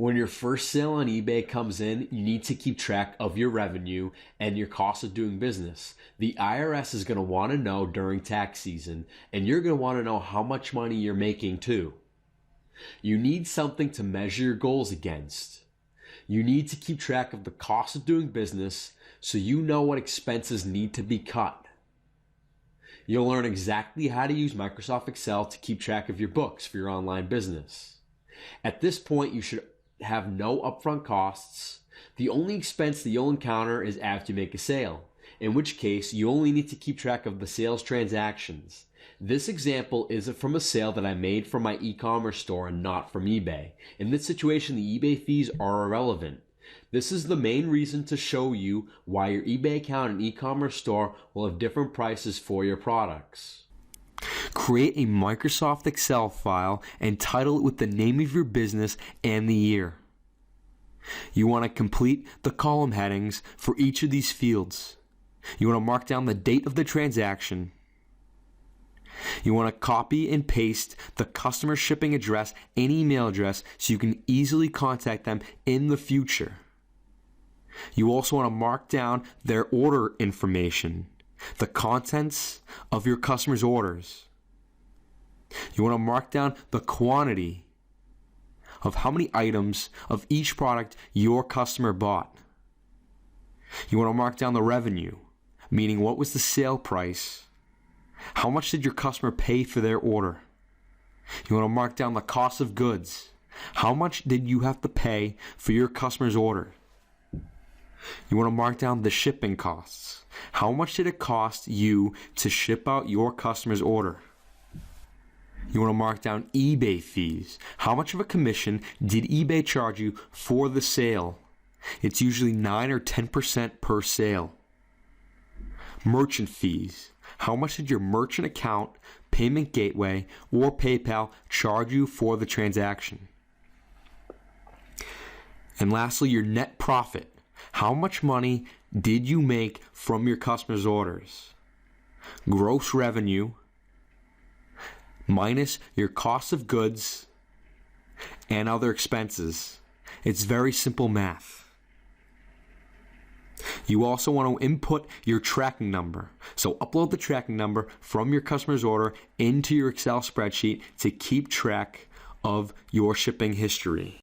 When your first sale on eBay comes in, you need to keep track of your revenue and your cost of doing business. The IRS is going to want to know during tax season, and you're going to want to know how much money you're making too. You need something to measure your goals against. You need to keep track of the cost of doing business so you know what expenses need to be cut. You'll learn exactly how to use Microsoft Excel to keep track of your books for your online business. At this point, you should have no upfront costs. The only expense that you'll encounter is after you make a sale, in which case you only need to keep track of the sales transactions. This example is from a sale that I made from my e-commerce store and not from eBay. In this situation, the eBay fees are irrelevant. This is the main reason to show you why your eBay account and e-commerce store will have different prices for your products. Create a Microsoft Excel file and title it with the name of your business and the year. You want to complete the column headings for each of these fields. You want to mark down the date of the transaction. You want to copy and paste the customer shipping address and email address so you can easily contact them in the future. You also want to mark down their order information, the contents of your customer's orders. You want to mark down the quantity of how many items of each product your customer bought. You want to mark down the revenue, meaning what was the sale price? How much did your customer pay for their order? You want to mark down the cost of goods. How much did you have to pay for your customer's order? You want to mark down the shipping costs. How much did it cost you to ship out your customer's order? You want to mark down eBay fees. How much of a commission did eBay charge you for the sale? It's usually 9 or 10% per sale. Merchant fees. How much did your merchant account, payment gateway, or PayPal charge you for the transaction? And lastly, your net profit. How much money did you make from your customers' orders? Gross revenue minus your cost of goods and other expenses. It's very simple math. You also want to input your tracking number. So upload the tracking number from your customer's order into your Excel spreadsheet to keep track of your shipping history.